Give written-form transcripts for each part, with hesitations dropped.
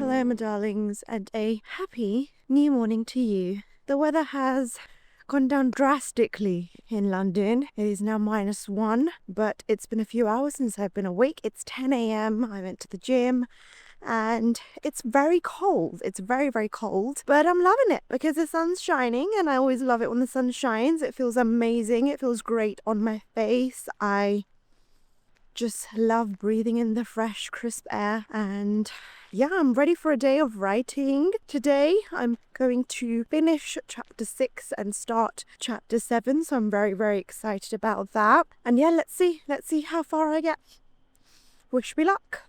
Hello, my darlings, and a happy new morning to you. The weather has gone down drastically in London. It is now -1, but it's been a few hours since I've been awake. It's 10 a.m. I went to the gym and it's very cold. It's very, very cold, but I'm loving it because the sun's shining, and I always love it when the sun shines. It feels amazing. It feels great on my face. I just love breathing in the fresh, crisp air, and yeah, I'm ready for a day of writing. Today I'm going to finish chapter 6 and start chapter 7, so I'm very, very excited about that. And yeah, let's see how far I get. Wish me luck.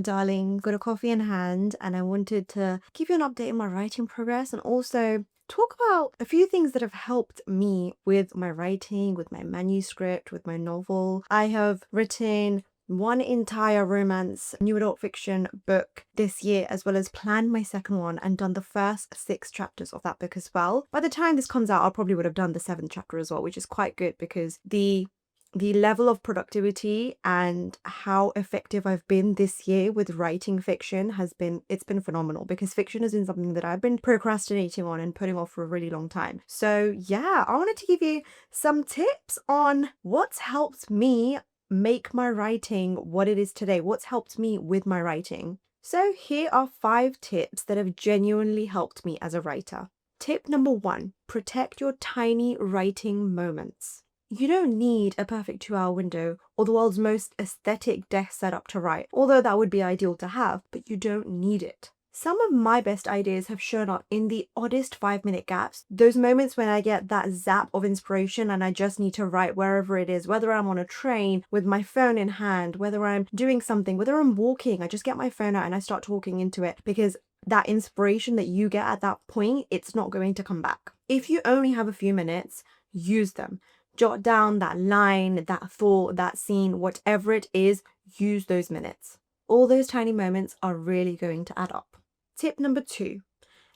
Darling, got a coffee in hand, and I wanted to give you an update on my writing progress and also talk about a few things that have helped me with my writing, with my manuscript, with my novel. I have written one entire romance, new adult fiction book this year, as well as planned my second one and done the first 6 chapters of that book as well. By the time this comes out, I probably would have done the 7th chapter as well, which is quite good because the level of productivity and how effective I've been this year with writing fiction it's been phenomenal, because fiction has been something that I've been procrastinating on and putting off for a really long time. So yeah, I wanted to give you some tips on what's helped me make my writing what it is today, what's helped me with my writing. So here are 5 tips that have genuinely helped me as a writer. Tip number 1, protect your tiny writing moments. You don't need a perfect 2-hour window or the world's most aesthetic desk setup to write, although that would be ideal to have, but you don't need it. Some of my best ideas have shown up in the oddest 5-minute gaps, those moments when I get that zap of inspiration and I just need to write wherever it is, whether I'm on a train with my phone in hand, whether I'm doing something, whether I'm walking, I just get my phone out and I start talking into it, because that inspiration that you get at that point, it's not going to come back. If you only have a few minutes, use them. Jot down that line, that thought, that scene, whatever it is, use those minutes. All those tiny moments are really going to add up. Tip number 2,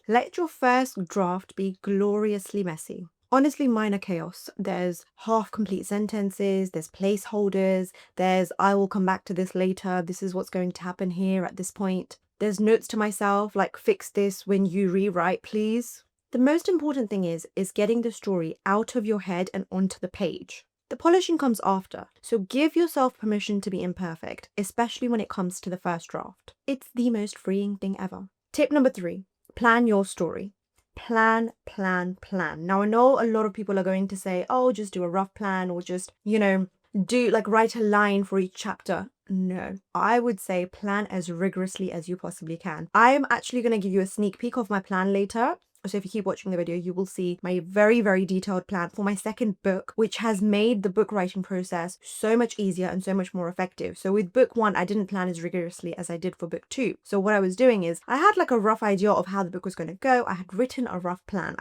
let your first draft be gloriously messy. Honestly, mine are chaos. There's half-complete sentences, there's placeholders, there's I will come back to this later, this is what's going to happen here at this point. There's notes to myself like fix this when you rewrite, please. The most important thing is getting the story out of your head and onto the page. The polishing comes after, so give yourself permission to be imperfect, especially when it comes to the first draft. It's the most freeing thing ever. Tip number 3, plan your story. Plan, plan, plan. Now I know a lot of people are going to say, oh, just do a rough plan or just, write a line for each chapter. No, I would say plan as rigorously as you possibly can. I am actually going to give you a sneak peek of my plan later. So if you keep watching the video, you will see my very, very detailed plan for my second book, which has made the book writing process so much easier and so much more effective. So with book 1, I didn't plan as rigorously as I did for book 2. So what I was doing is I had like a rough idea of how the book was going to go. I had written a rough plan.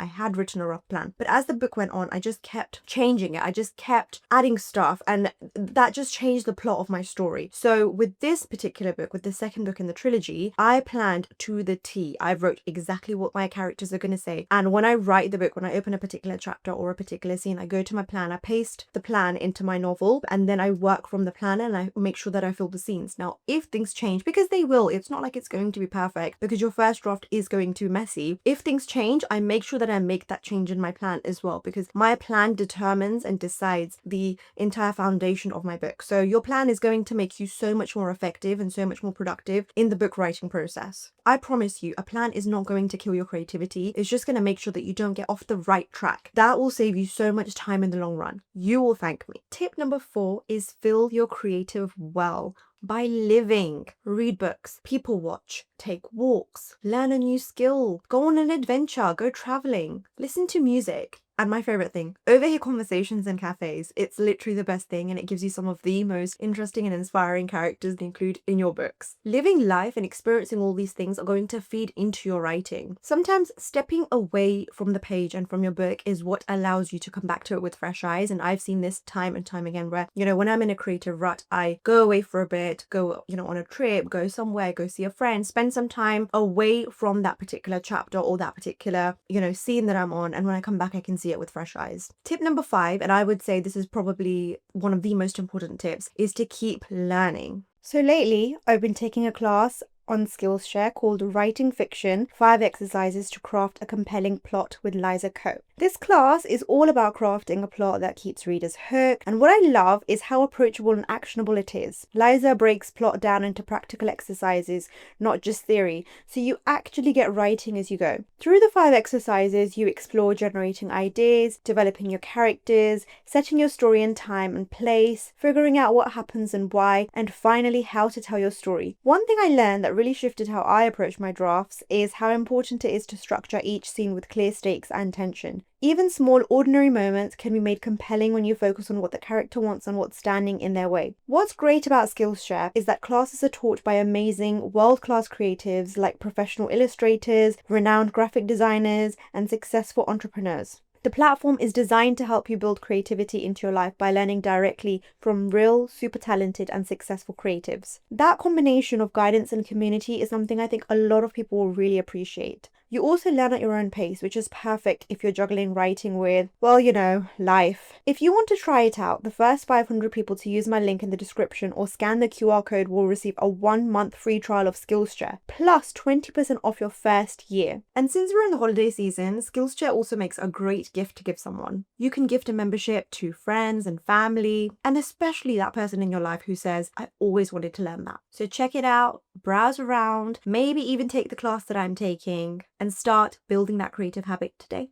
But as the book went on, I just kept changing it. I just kept adding stuff, and that just changed the plot of my story. So with this particular book, with the second book in the trilogy, I planned to the T. I wrote exactly what my characters are going to say, and when I write the book, when I open a particular chapter or a particular scene, I go to my plan, I paste the plan into my novel, and then I work from the plan and I make sure that I fill the scenes. Now if things change, because they will, it's not like it's going to be perfect, because your first draft is going to be messy. If things change, I make sure that I make that change in my plan as well, because my plan determines and decides the entire foundation of my book. So your plan is going to make you so much more effective and so much more productive in the book writing process. I promise you, a plan is not going to kill your creativity. It's just going to make sure that you don't get off the right track. That will save you so much time in the long run. You will thank me. Tip number 4 is fill your creative well by living. Read books, people watch, take walks, learn a new skill, go on an adventure, go traveling, listen to music. And my favorite thing, overhear conversations in cafes. It's literally the best thing, and it gives you some of the most interesting and inspiring characters to include in your books. Living life and experiencing all these things are going to feed into your writing. Sometimes stepping away from the page and from your book is what allows you to come back to it with fresh eyes. And I've seen this time and time again where, when I'm in a creative rut, I go away for a bit, go, on a trip, go somewhere, go see a friend, spend some time away from that particular chapter or that particular, scene that I'm on. And when I come back, I can see it with fresh eyes. Tip number 5, and I would say this is probably one of the most important tips, is to keep learning. So lately, I've been taking a class on Skillshare called Writing Fiction, 5 Exercises to Craft a Compelling Plot with Liza Coe. This class is all about crafting a plot that keeps readers hooked, and what I love is how approachable and actionable it is. Liza breaks plot down into practical exercises, not just theory, so you actually get writing as you go. Through the 5 exercises, you explore generating ideas, developing your characters, setting your story in time and place, figuring out what happens and why, and finally how to tell your story. One thing I learned that really shifted how I approach my drafts is how important it is to structure each scene with clear stakes and tension. Even small, ordinary moments can be made compelling when you focus on what the character wants and what's standing in their way. What's great about Skillshare is that classes are taught by amazing, world-class creatives like professional illustrators, renowned graphic designers, and successful entrepreneurs. The platform is designed to help you build creativity into your life by learning directly from real, super talented and successful creatives. That combination of guidance and community is something I think a lot of people will really appreciate. You also learn at your own pace, which is perfect if you're juggling writing with, life. If you want to try it out, the first 500 people to use my link in the description or scan the QR code will receive a 1-month free trial of Skillshare, plus 20% off your first year. And since we're in the holiday season, Skillshare also makes a great gift to give someone. You can gift a membership to friends and family, and especially that person in your life who says, I always wanted to learn that. So check it out browse around, maybe even take the class that I'm taking and start building that creative habit today.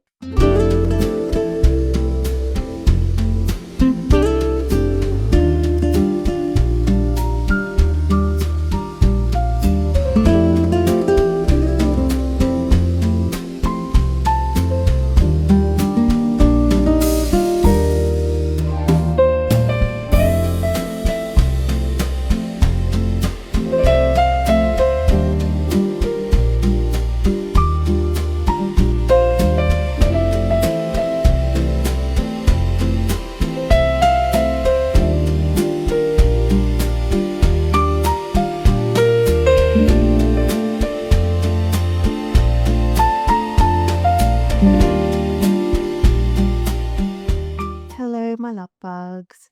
Hello, my love bugs.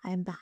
I am back.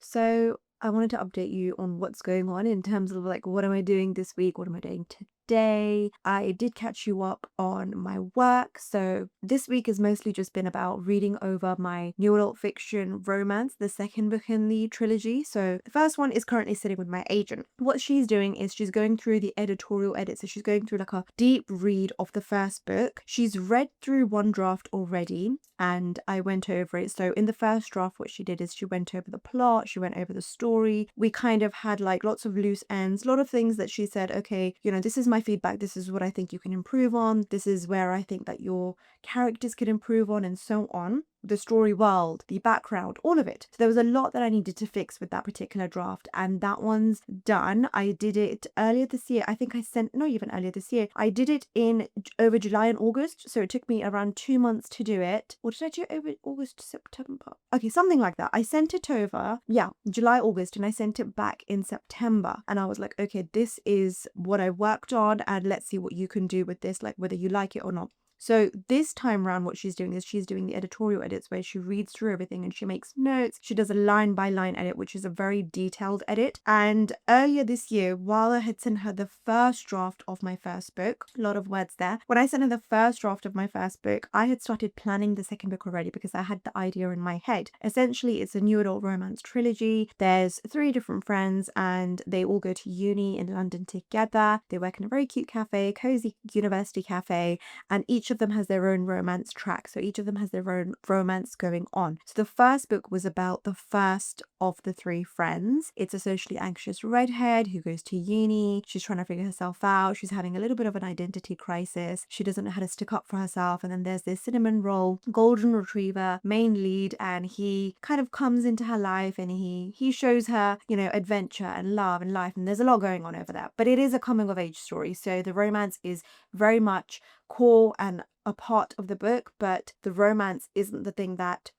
So I wanted to update you on what's going on in terms of like, what am I doing this week? What am I doing today? I did catch you up on my work. So this week has mostly just been about reading over my new adult fiction romance, the second book in the trilogy. So the first one is currently sitting with my agent. What she's doing is she's going through the editorial edit. So she's going through like a deep read of the first book. She's read through one draft already and I went over it. So in the first draft, what she did is she went over the plot, she went over the story. We kind of had like lots of loose ends, a lot of things that she said, okay, you know, this is my feedback, this is what I think you can improve on, this is where I think that your characters could improve on, and so on. The story world, the background, all of it. So there was a lot that I needed to fix with that particular draft, and that one's done. I did it earlier this year. I think I sent, not even earlier this year. I did it in over July and August. So it took me around 2 months to do it. Or did I do it over August, September? Okay, something like that. I sent it over, yeah, July, August, and I sent it back in September. And I was like, okay, this is what I worked on, and let's see what you can do with this, like whether you like it or not. So this time around, what she's doing is she's doing the editorial edits where she reads through everything and she makes notes. She does a line by line edit, which is a very detailed edit. And earlier this year, while I had sent her the first draft of my first book, a lot of words there. When I sent her the first draft of my first book, I had started planning the second book already because I had the idea in my head. Essentially, it's a new adult romance trilogy. There's 3 different friends and they all go to uni in London together. They work in a very cute cafe, cozy university cafe, and each of them has their own romance track. So each of them has their own romance going on. So the first book was about the first of the 3 friends. It's a socially anxious redhead who goes to uni. She's trying to figure herself out. She's having a little bit of an identity crisis. She doesn't know how to stick up for herself. And then there's this cinnamon roll golden retriever main lead, and he kind of comes into her life and he shows her, you know, adventure and love and life. And there's a lot going on over there. But it is a coming of age story. So the romance is very much core and a part of the book, but the romance isn't the thing that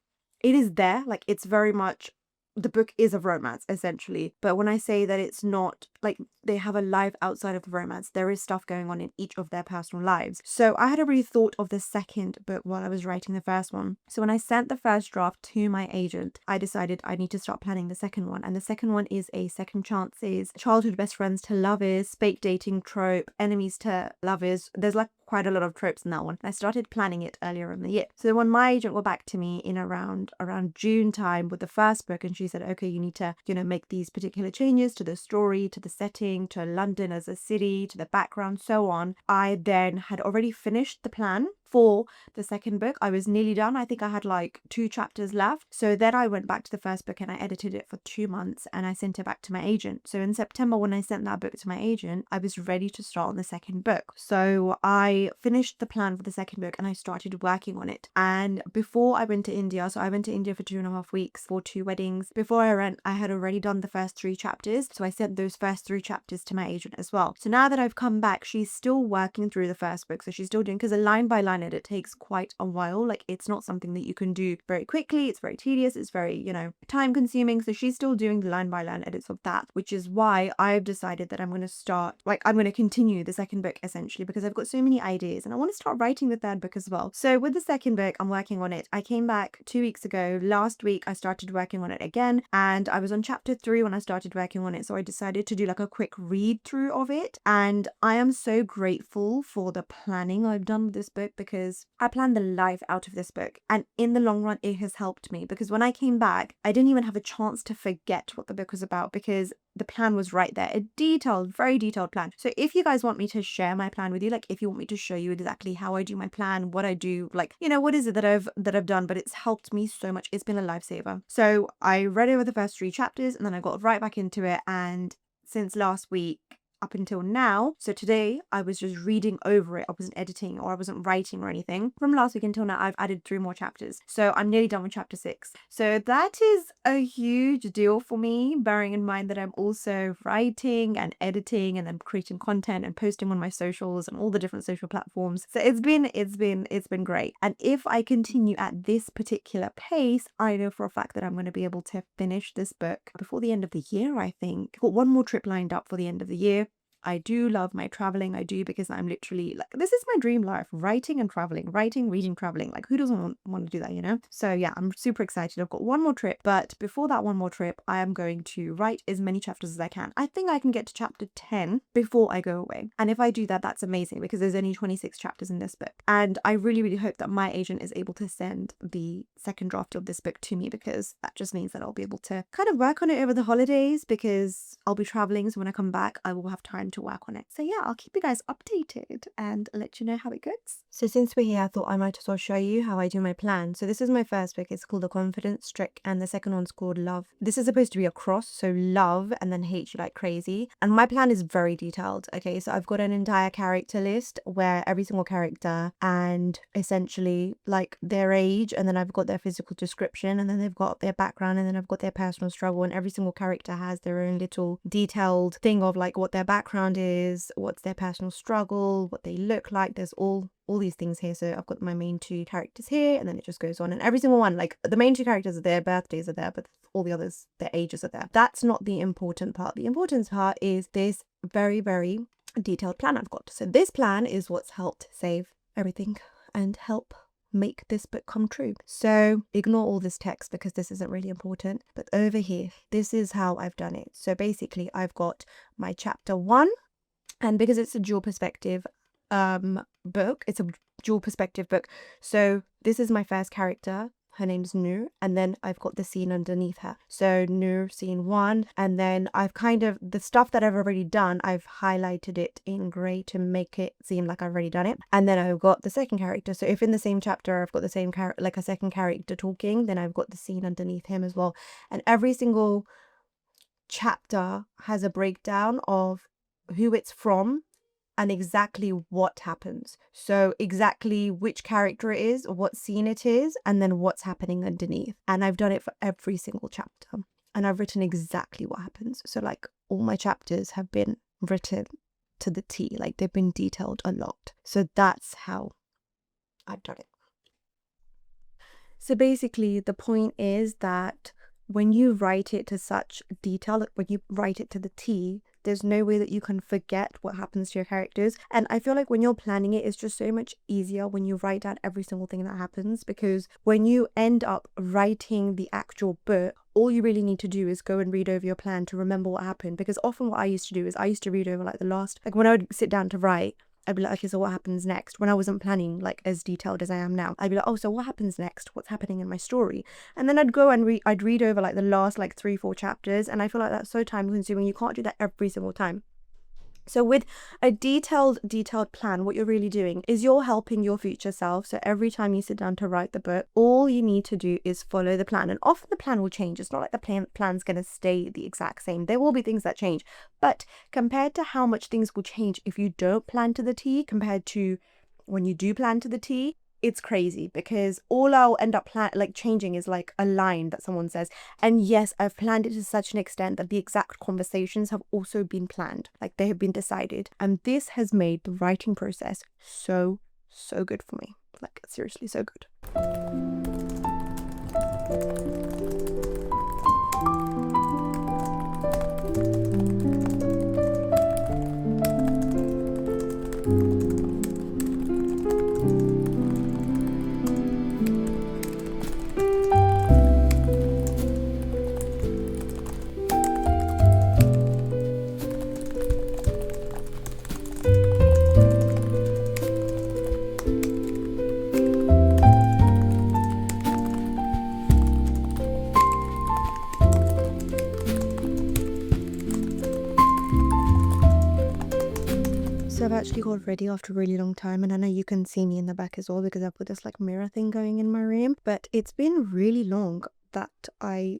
it is there. Like, it's very much, the book is a romance essentially, but when I say that it's not like they have a life outside of the romance, there is stuff going on in each of their personal lives. So I had already thought of the second book while I was writing the first one. So when I sent the first draft to my agent, I decided I need to start planning the second one. And the second one is a second chances, childhood best friends to lovers, fake dating trope, enemies to lovers. There's like quite a lot of tropes in that one. I started planning it earlier in the year. So when my agent got back to me in around June time with the first book, and she said, okay, you need to, you know, make these particular changes to the story, to the setting, to London as a city, to the background, so on. I then had already finished the plan for the second book. I was nearly done. I think I had like 2 chapters left. So then I went back to the first book and I edited it for 2 months and I sent it back to my agent. So in September, when I sent that book to my agent, I was ready to start on the second book. So I finished the plan for the second book and I started working on it. And before I went to India, so I went to India for 2.5 weeks for 2 weddings. Before I went, I had already done the first 3 chapters. So I sent those first 3 chapters to my agent as well. So now that I've come back, she's still working through the first book. So she's still doing, because a line by line edit takes quite a while. Like, it's not something that you can do very quickly. It's very tedious. It's very, you know, time consuming. So she's still doing the line by line edits of that, which is why I've decided that I'm going to start, like, I'm going to continue the second book essentially, because I've got so many ideas and I want to start writing the third book as well. So with the second book, I'm working on it. I came back 2 weeks ago. Last week, I started working on it again, and I was on chapter 3 when I started working on it. So I decided to do like a quick read through of it. And I am so grateful for the planning I've done with this book, because I planned the life out of this book, and in the long run it has helped me, because when I came back I didn't even have a chance to forget what the book was about, because the plan was right there, a detailed, very detailed plan. So if you guys want me to share my plan with you, like if you want me to show you exactly how I do my plan, what I do, like, you know, what is it that I've done, but it's helped me so much. It's been a lifesaver. So I read over the first 3 chapters and then I got right back into it, and since last week up until now, so today I was just reading over it. I wasn't editing or I wasn't writing or anything. From last week until now, I've added 3 more chapters, so I'm nearly done with chapter 6. So that is a huge deal for me, bearing in mind that I'm also writing and editing and then creating content and posting on my socials and all the different social platforms. So it's been great. And if I continue at this particular pace, I know for a fact that I'm going to be able to finish this book before the end of the year. I think I've got one more trip lined up for the end of the year. I do love my traveling. I do, because I'm literally like, this is my dream life, writing and traveling, writing, reading, traveling. Like, who doesn't want to do that, you know? So yeah, I'm super excited. I've got one more trip, but before that one more trip, I am going to write as many chapters as I can. I think I can get to chapter 10 before I go away. And if I do that, that's amazing, because there's only 26 chapters in this book. And I really, really hope that my agent is able to send the second draft of this book to me, because that just means that I'll be able to kind of work on it over the holidays, because I'll be traveling. So when I come back, I will have time to work on it. So yeah, I'll keep you guys updated and let you know how it goes. So since we're here, I thought I might as well show you how I do my plan. So this is my first book. It's called The Confidence Trick, and the second one's called Love. This is supposed to be a cross, so love and then hate you like crazy. And my plan is very detailed. Okay, so I've got an entire character list where every single character and essentially like their age, and then I've got their physical description, and then they've got their background, and then I've got their personal struggle, and every single character has their own little detailed thing of like what their background is, what's their personal struggle, what they look like. There's all these things here. So I've got my main 2 characters here, and then it just goes on, and every single one, like the main 2 characters are their birthdays are there, but all the others, their ages are there. That's not the important part. The important part is this very, very detailed plan I've got. So this plan is what's helped save everything and help make this book come true. So ignore all this text because this isn't really important, but over here, this is how I've done it. So basically I've got my chapter 1, and because it's a dual perspective book, it's a dual perspective book. So this is my first character. Her name's Noor, and then I've got the scene underneath her. So Noor, scene 1, and then I've kind of, the stuff that I've already done, I've highlighted it in grey to make it seem like I've already done it. And then I've got the second character. So if in the same chapter I've got the same character, like a second character talking, then I've got the scene underneath him as well. And every single chapter has a breakdown of who it's from and exactly what happens. So exactly which character it is, or what scene it is, and then what's happening underneath. And I've done it for every single chapter, and I've written exactly what happens. So like all my chapters have been written to the T, like they've been detailed a lot. So that's how I've done it. So basically the point is that when you write it to such detail, like when you write it to the T, there's no way that you can forget what happens to your characters. And I feel like when you're planning it, it's just so much easier when you write down every single thing that happens, because when you end up writing the actual book, all you really need to do is go and read over your plan to remember what happened. Because often what I used to do is I used to read over like the last, like when I would sit down to write, I'd be like, okay, so what happens next? When I wasn't planning like as detailed as I am now, I'd be like, oh, so what happens next? What's happening in my story? And then I'd go and I'd read over like the last like 3-4 chapters, and I feel like that's so time consuming. You can't do that every single time. So with a detailed plan, what you're really doing is you're helping your future self. So every time you sit down to write the book, all you need to do is follow the plan. And often the plan will change. It's not like the plan's going to stay the exact same. There will be things that change. But compared to how much things will change if you don't plan to the T compared to when you do plan to the T, it's crazy, because all I'll end up changing is like a line that someone says. And yes, I've planned it to such an extent that the exact conversations have also been planned, like they have been decided. And this has made the writing process so good for me. Like seriously, so good. actually got ready after a really long time, and I know you can see me in the back as well because I put this like mirror thing going in my room, but it's been really long that I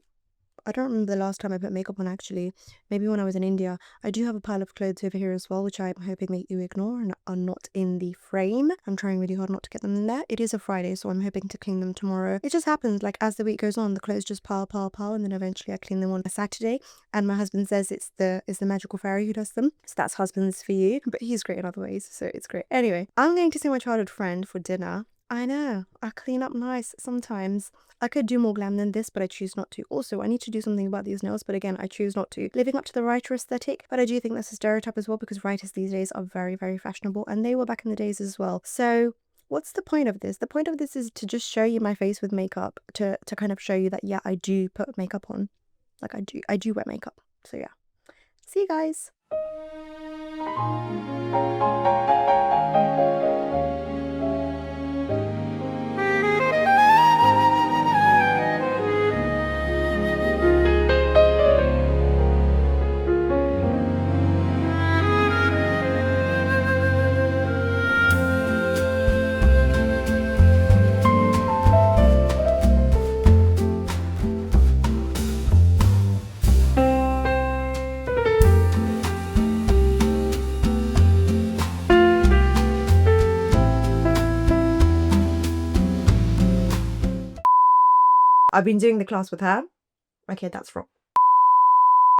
don't remember the last time I put makeup on actually. Maybe when I was in India. I do have a pile of clothes over here as well, which I'm hoping that you ignore and are not in the frame. I'm trying really hard not to get them in there. It is a Friday, so I'm hoping to clean them tomorrow. It just happens, like as the week goes on, the clothes just pile, and then eventually I clean them on a Saturday. And my husband says it's the magical fairy who does them. So that's husbands for you. But he's great in other ways, so it's great. Anyway, I'm going to see my childhood friend for dinner. I know, I clean up nice sometimes. I could do more glam than this, but I choose not to. Also, I need to do something about these nails, but again, I choose not to. Living up to the writer aesthetic, but I do think that's a stereotype as well because writers these days are very, very fashionable, and they were back in the days as well. So what's the point of this? The point of this is to just show you my face with makeup, to kind of show you that, yeah, I do put makeup on. Like I do wear makeup. So yeah. See you guys. I've been doing the class with her. Okay, that's wrong.